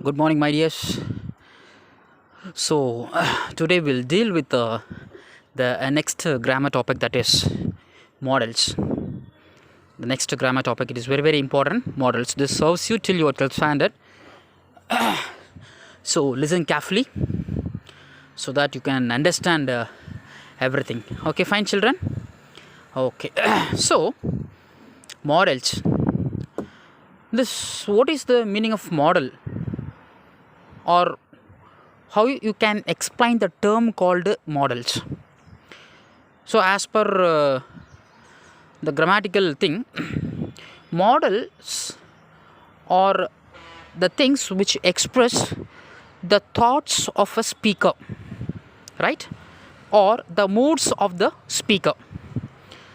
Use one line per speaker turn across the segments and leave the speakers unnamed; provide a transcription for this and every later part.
Good morning, my dears. Today we'll deal with the next grammar topic, that is models. The next grammar topic, it is very very important. Models. This serves you till you are 12th standard. So listen carefully so that you can understand everything. Okay, fine, children. Okay. So models. What is the meaning of model, or how you can explain the term called models? So as per the grammatical thing, models are the things which express the thoughts of a speaker, right, or the moods of the speaker.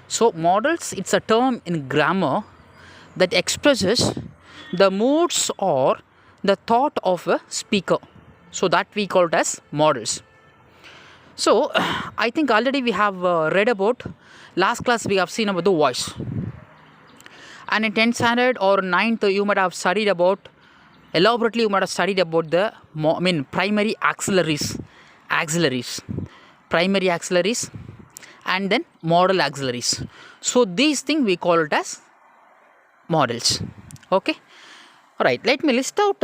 So models, it's a term in grammar that expresses the moods or the thought of a speaker, so that we call it as models. So I think already we have read about, last class we have seen about the voice, and in 10th standard or 9th you might have studied about, elaborately you might have studied about the primary auxiliaries, primary auxiliaries, and then modal auxiliaries. So these things we call it as models. Okay, all right, let me list out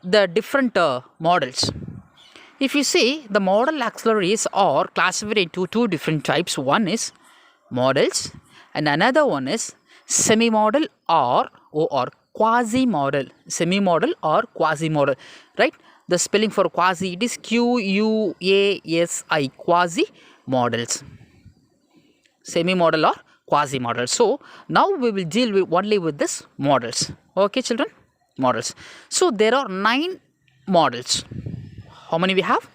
the different models. If you see, the modal auxiliaries are classified into two different types. One is modals and another one is semi-modal or quasi-modal. Semi-modal or quasi-modal, right? The spelling for quasi, it is Quasi, quasi-modals. Semi-modal or quasi-modal. So now we will deal with only with this models. Okay, children, models. So there are 9 models. How many we have?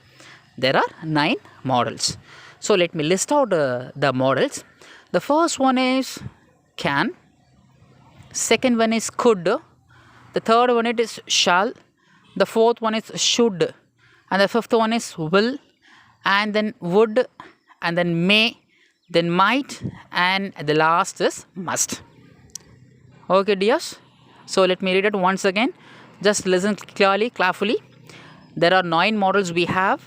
There are 9 models. So let me list out the models. The first one is can, second one is could, the third one it is shall, the fourth one is should, and the fifth one is will, and then would, and then may, then might, and the last is must. Okay, dears. So let me read it once again. Just listen clearly, carefully. There are 9 models we have,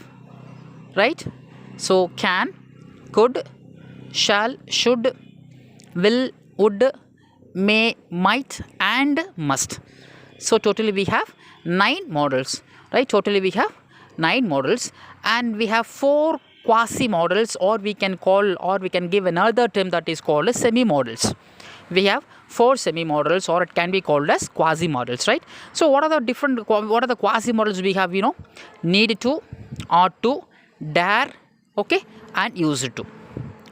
right? So can, could, shall, should, will, would, may, might, and must. So totally we have 9 models, right? Totally we have 9 models, and we have 4 quasi models, or we can call, or we can give another term that is called as semi models. We have 4 semi models, or it can be called as quasi models, right? So what are the quasi models we have? Need to, ought to, dare, okay, and used to.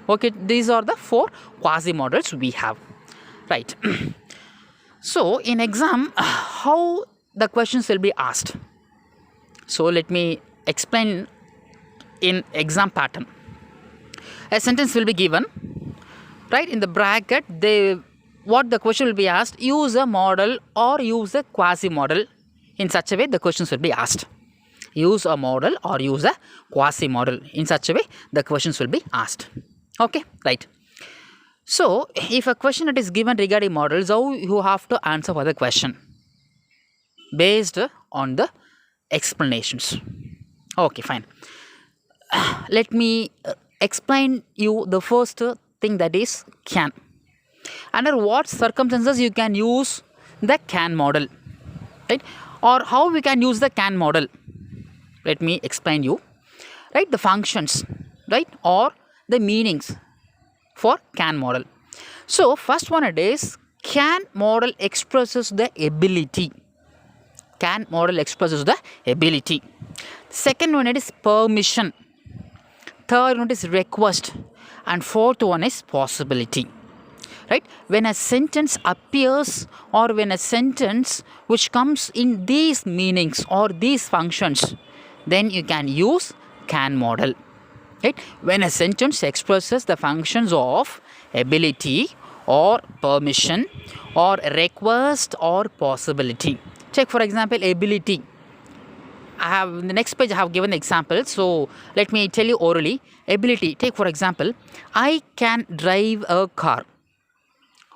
Okay, these are the 4 quasi models we have, right? So in exam, how the questions will be asked? So let me explain in exam pattern. A sentence will be given, right? In the bracket, what the question will be asked: use a model or use a quasi model. In such a way the questions will be asked. Use a model or use a quasi model. In such a way the questions will be asked. Okay, right. So if a question that is given regarding models, how you have to answer for the question based on the explanations. Okay, fine. Let me explain you the first thing, that is can. Under what circumstances you can use the can model, right? Or how we can use the can model? Let me explain you, right? The functions, right, or the meanings for can model. So first one, it is can model expresses the ability. Can model expresses the ability. Second one, it is permission. Third one is request, and fourth one is possibility, right? When a sentence appears, or when a sentence which comes in these meanings or these functions, then you can use can model, right? When a sentence expresses the functions of ability or permission or request or possibility. Take for example ability. I have in the next page I have given examples, so let me tell you orally. Ability, take for example, I can drive a car.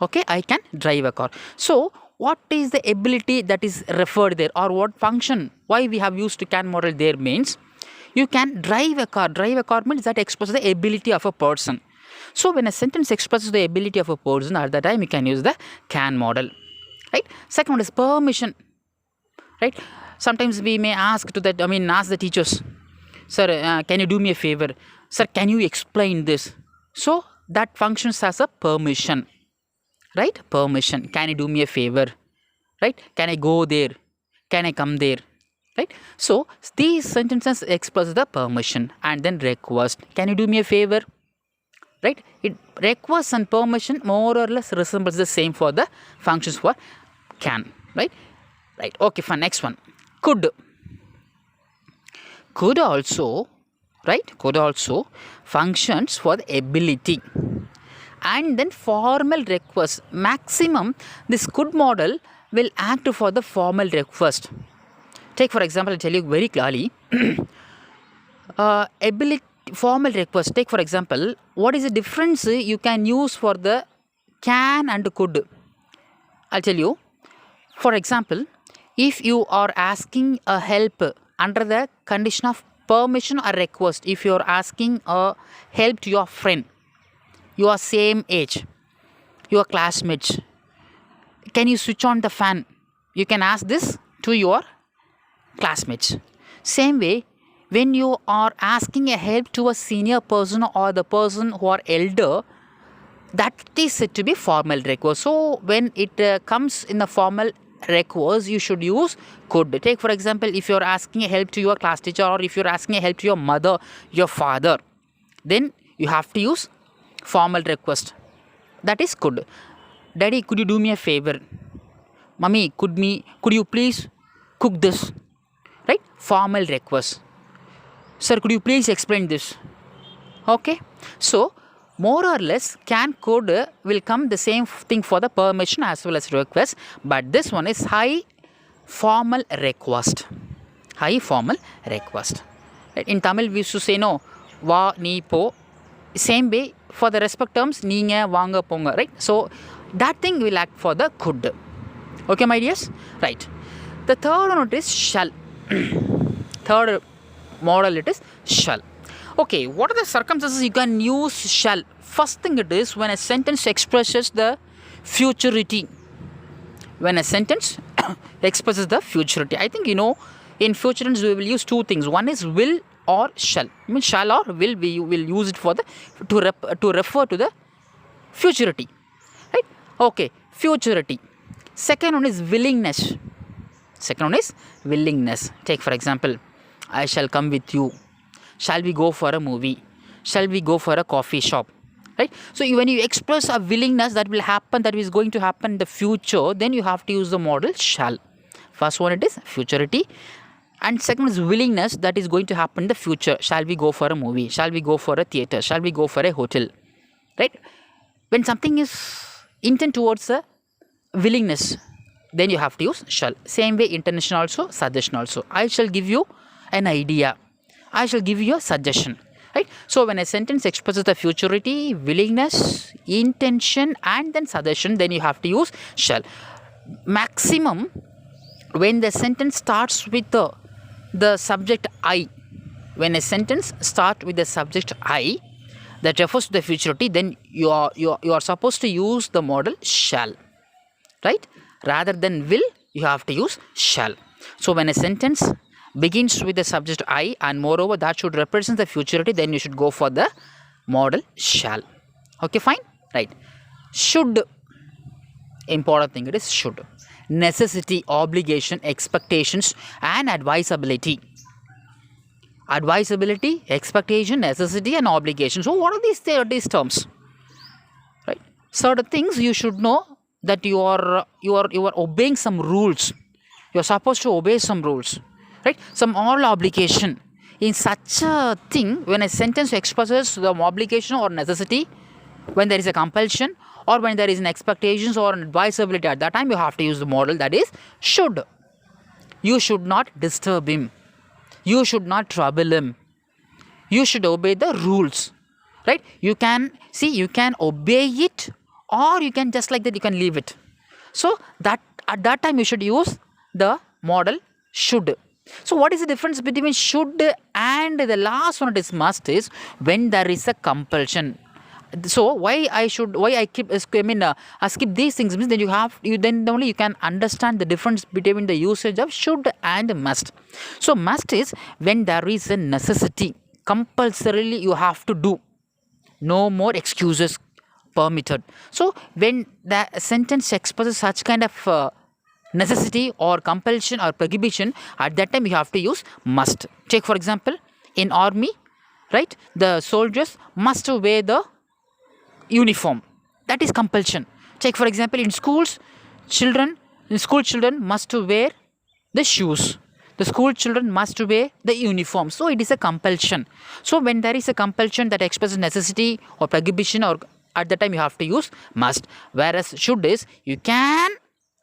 Okay, I can drive a car. So what is the ability that is referred there, or what function, why we have used can model there means you can drive a car. Drive a car means that expresses the ability of a person. So when a sentence expresses the ability of a person, at that time you can use the can model, right? Second one is permission, right? Sometimes we may ask to that, ask the teachers, sir, can you do me a favor? Sir, can you explain this? So that functions as a permission, right? Permission. Can you do me a favor? Right? Can I go there? Can I come there? Right? So these sentences express the permission. And then request. Can you do me a favor? Right? It request and permission more or less resembles the same for the functions for can. Right? Right. Okay, fine. Next one. Could. Could also, right? Could also functions for the ability. And then formal request. Maximum, this could model will act for the formal request. Take for example, I'll tell you very clearly. Ability, formal request. Take for example, what is the difference you can use for the can and could? I'll tell you. For example, if you are asking a help under the condition of permission or request, if you are asking a help to your friend, your same age, your classmates, can you switch on the fan? You can ask this to your classmates. Same way, when you are asking a help to a senior person or the person who are elder, that is said to be formal request. So when it comes in the formal request, you should use could. Take for example, if you are asking a help to your class teacher, or if you are asking a help to your mother, your father, then you have to use formal request. That is could. Daddy, could you do me a favor? Mummy, could you please cook this? Right? Formal request. Sir, could you please explain this? Okay. So more or less can could will come the same thing for the permission as well as request, but this one is high formal request. High formal request. Right? In Tamil we used to say no, va ni po. Same way for the respect terms, neenga vaanga ponga, right? So that thing will act for the could. Okay, my dears? Right. The third one is shall. Third model it is shall. Okay, what are the circumstances you can use shall? First thing it is when a sentence expresses the futurity. When a sentence expresses the futurity. I think in future tense we will use two things. One is will or shall. I mean shall or will, we will use it for the to refer to the futurity. Right? Okay, futurity. Second one is willingness. Second one is willingness. Take for example, I shall come with you. Shall we go for a movie? Shall we go for a coffee shop? Right? So when you express a willingness that will happen, that is going to happen in the future, then you have to use the model shall. First one it is futurity, and second is willingness that is going to happen in the future. Shall we go for a movie? Shall we go for a theater? Shall we go for a hotel? Right? When something is intent towards a willingness, then you have to use shall. Same way intention also, suggestion also. I shall give you an idea. I shall give you a suggestion. Right? So when a sentence expresses the futurity, willingness, intention and then suggestion, then you have to use shall. Maximum when the sentence starts with the subject I. When a sentence starts with the subject I that refers to the futurity, then you are supposed to use the model shall. Right? Rather than will, you have to use shall. So when a sentence begins with the subject I and moreover that should represent the futurity, then you should go for the model shall. Okay, fine? Right. Should. Important thing it is should. Necessity, obligation, expectations and advisability. Advisability, expectation, necessity and obligation. So what are these terms? Right. Certain things you should know that you are obeying some rules. You are supposed to obey some rules. Right? Some moral obligation. In such a thing, when a sentence expresses the obligation or necessity, when there is a compulsion or when there is an expectations or an advisability, at that time you have to use the model that is should. You should not disturb him. You should not trouble him. You should obey the rules. Right? You can obey it, or you can just like that you can leave it. So that at that time you should use the modal should. So what is the difference between should and the last one, it is must, is when there is a compulsion. So why I keep skip these things means then then only you can understand the difference between the usage of should and must. So must is when there is a necessity, compulsorily you have to do, no more excuses permitted. So when the sentence expresses such kind of necessity or compulsion or prohibition, at that time you have to use must. Take for example, in army, right, the soldiers must wear the uniform, that is compulsion. Take for example, in school children must wear the shoes, the school children must wear the uniform, so it is a compulsion. So when there is a compulsion that expresses necessity or prohibition, or at the time you have to use must. Whereas should is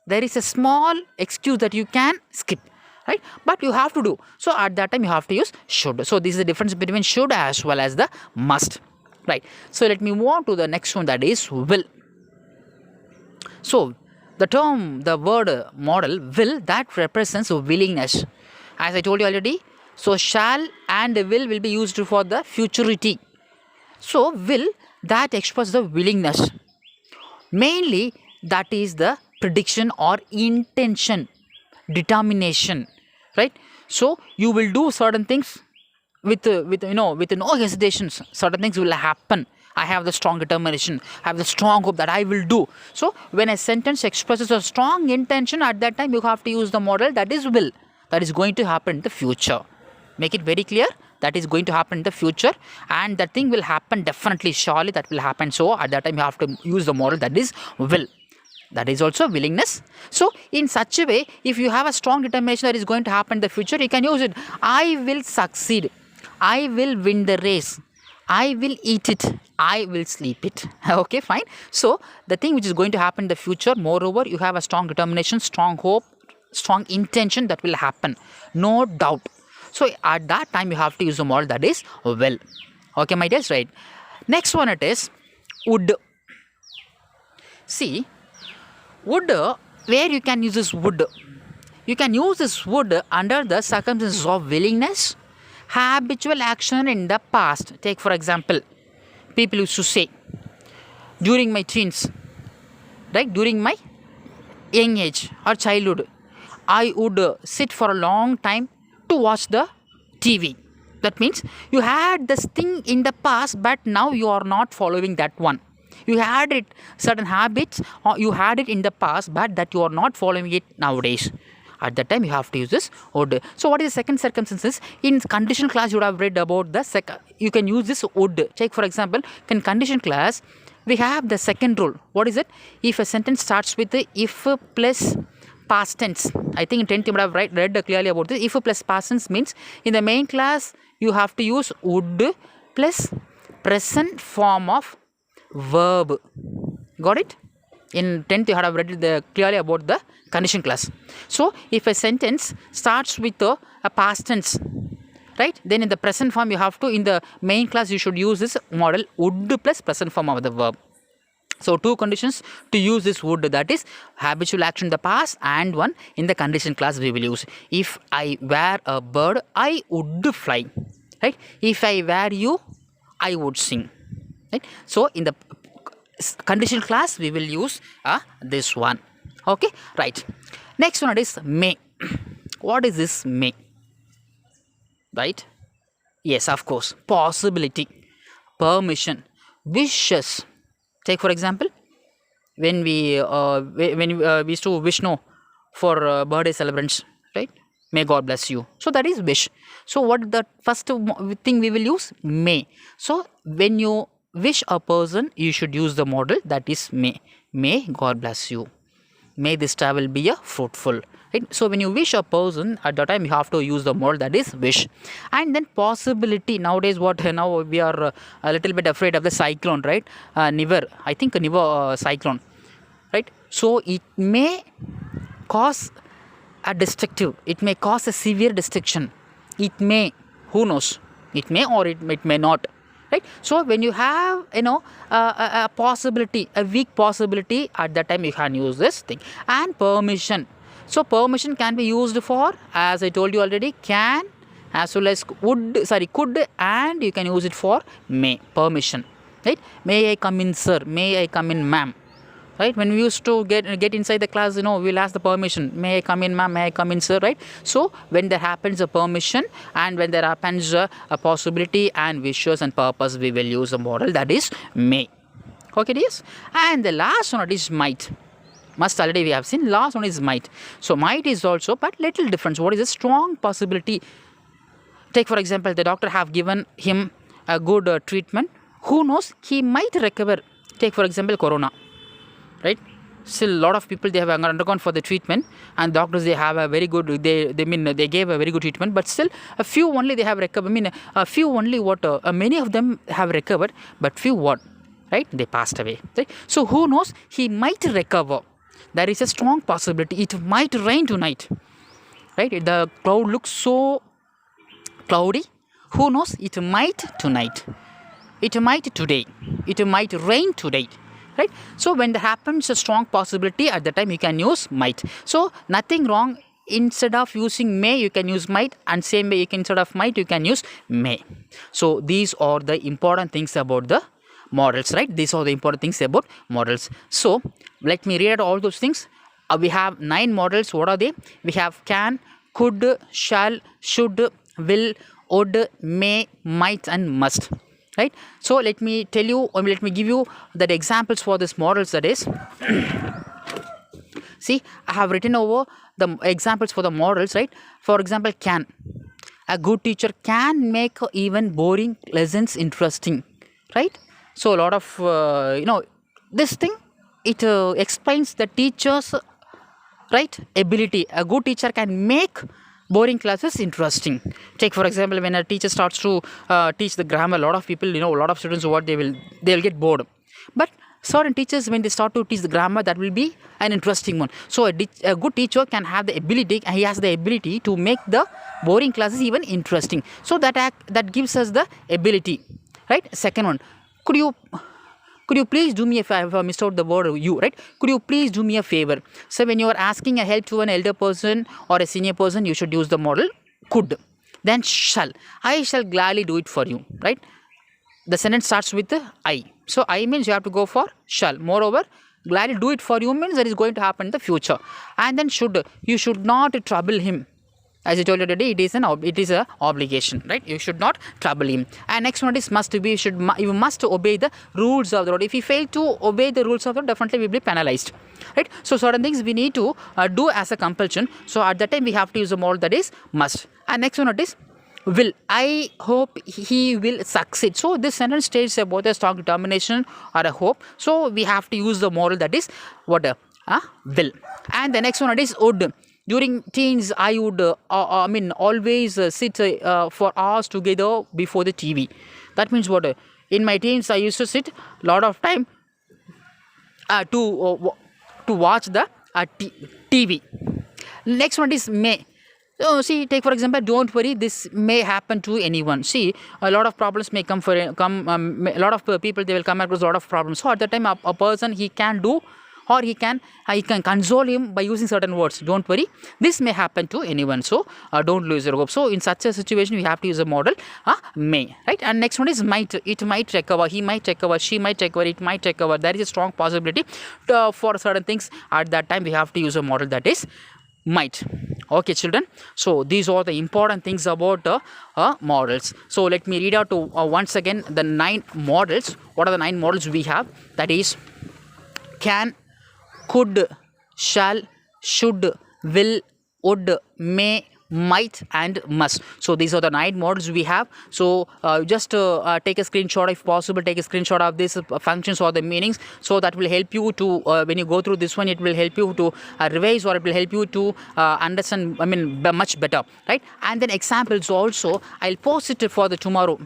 there is a small excuse that you can skip, right, but you have to do, so at that time you have to use should. So this is the difference between should as well as the must, right. So let me move on to the next one, that is will. So the word modal will, that represents willingness, as I told you already. So shall and will be used for the futurity. So will, that expresses the willingness, mainly that is the prediction or intention, determination, right. So you will do certain things with no hesitations. Certain things will happen. I have the strong determination, I have the strong hope that I will do. So when a sentence expresses a strong intention, at that time you have to use the modal, that is will, that is going to happen in the future. Make it very clear, that is going to happen in the future, and that thing will happen definitely, surely that will happen. So at that time you have to use the modal, that is will. That is also willingness. So in such a way, if you have a strong determination that is going to happen in the future, you can use it. I will succeed, I will win the race, I will eat it, I will sleep it. Okay, fine. So the thing which is going to happen in the future, moreover you have a strong determination, strong hope, strong intention, that will happen, no doubt. So at that time you have to use the modal, that is will. Okay my dears, right. Next one, it is would. See, would, where you can use this would, you can use this would under the circumstances of willingness, habitual action in the past. Take for example, people used to say during my teens, right, during my young age or childhood, I would sit for a long time to watch the TV. That means you had this thing in the past, but now you are not following that one. You had it, certain habits, or you had it in the past, but that you are not following it nowadays. At that time you have to use this would. So what is the second circumstances? In conditional class you would have read about the second, you can use this would. Take for example, in conditional class we have the second rule. What is it? If a sentence starts with the if plus past tense, I think in 10th you would have read clearly about this. If plus past tense means in the main class you have to use would plus present form of verb. Got it? In 10th you have read clearly about the condition class. So if a sentence starts with a past tense, right, then in the present form you have to, in the main class you should use this modal would plus present form of the verb. So two conditions to use this would, that is habitual action in the past, and one in the condition class we will use. If I were a bird, I would fly, right. If I were you, I would sing, right. So in the conditional class we will use this one. Okay, right. Next one is may. What is this may? Right? Yes, of course. Possibility, permission, wishes. Take for example, when we used to wish for birthday celebrants, right? May God bless you. So that is wish. So what the first thing we will use? May. So when you wish a person, you should use the modal, that is may. May God bless you. May this travel be fruitful. Right? So when you wish a person, at that time you have to use the modal, that is wish. And then possibility. Nowadays, now we are a little bit afraid of the cyclone, right? Never. I think never cyclone, right? So it may cause a destructive. It may cause a severe destruction. It may, who knows? It may or it may not. Right? right? So when you have a possibility, a weak possibility, at that time you can use this thing. And permission. So permission can be used for, as I told you already, can as well as could, and you can use it for may. Permission, right? May I come in, sir? May I come in, ma'am? Right? When we used to get inside the class, we'll ask the permission. May I come in, ma'am? May I come in, sir? Right? So when there happens a permission, and when there happens a possibility and wishes and purpose, we will use a model that is may. Okay, yes. And the last one is might. Must already we have seen. Last one is might. So might is also, but little difference. What is a strong possibility? Take for example, the doctor have given him a good treatment. Who knows? He might recover. Take for example, corona. Right? Still a lot of people, they have undergone for the treatment, and doctors, they have a very good, they gave a very good treatment, but still a few only they have recovered. A few only many of them have recovered, but few right? They passed away. Right? So who knows? He might recover. There is a strong possibility. It might rain tonight. Right? The cloud looks so cloudy. Who knows? It might tonight. It might today. It might rain today. Right? So when there happens a strong possibility, at the time you can use might. So nothing wrong. Instead of using may, you can use might, and same way instead of might, you can use may. So these are the important things about the models, right? These are the important things about models. So let me read out all those things. We have 9 models. What are they? We have can, could, shall, should, will, would, may, might, and must. Right? So let me tell you, or let me give you the examples for these models. That is, see, I have written over the examples for the models, right? For example, can. A good teacher can make even boring lessons interesting, right? So a lot of, this thing, it explains the teacher's, right, ability. A good teacher can make boring classes interesting. Take for example, when a teacher starts to teach the grammar, a lot of people, a lot of students, they'll get bored. But certain teachers, when they start to teach the grammar, that will be an interesting one. So a good teacher can have the ability, he has the ability to make the boring classes even interesting. So that gives us the ability, right? Second one, could you please do me a favor? I missed out the word you, right? Could you please do me a favor? So when you are asking a help to an elder person or a senior person, you should use the model could. Then shall. I shall gladly do it for you, right? The sentence starts with I. So I means you have to go for shall. Moreover, gladly do it for you means that is going to happen in the future. And then should. You should not trouble him. As I told you today, it is an obligation, right? You should not trouble him. And next one is must be. You must obey the rules of the road. If you fail to obey the rules of the road, definitely we will be penalized, right? So certain things we need to do as a compulsion. So at that time we have to use a model that is must. And next one is will. I hope he will succeed. So this sentence states about a strong determination or a hope. So we have to use the model that is what will. And the next one is would. During teens, I would, always sit for hours together before the TV. That means what? In my teens, I used to sit a lot of time to watch the TV. Next one is may. So see, take for example, don't worry, this may happen to anyone. See, a lot of problems may come. A lot of people, they will come across a lot of problems. So at that time, a person, he can do, or he can console him by using certain words. Don't worry, this may happen to anyone. So don't lose your hope. So in such a situation, we have to use a model may, right? And next one is might. It might recover. He might recover. She might recover. It might recover. There is a strong possibility for certain things. At that time, we have to use a model that is might. Okay, children. So these are the important things about models. So let me read out to once again the 9 models. What are the 9 models we have? That is can, could, shall, should, will, would, may, might, and must. So these are the 9 models we have. So just take a screenshot, if possible. Take a screenshot of these functions or the meanings. So that will help you to when you go through this one, it will help you to revise, or it will help you to understand. Much better, right? And then examples also. I'll post it for the tomorrow.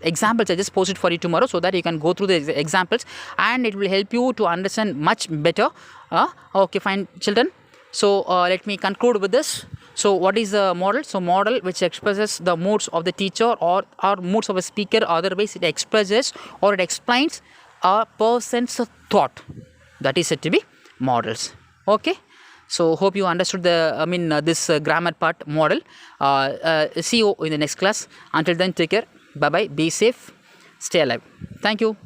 Examples I just post it for you tomorrow, so that you can go through the examples and it will help you to understand much better. Okay, fine, children. So let me conclude with this. So what is a model? So model which expresses the moods of the teacher or moods of a speaker. Otherwise it expresses or it explains a person's thought. That is said to be models. Okay. So hope you understood this grammar part model. See you in the next class. Until then, take care. Bye bye. Be safe. Stay alive. Thank you.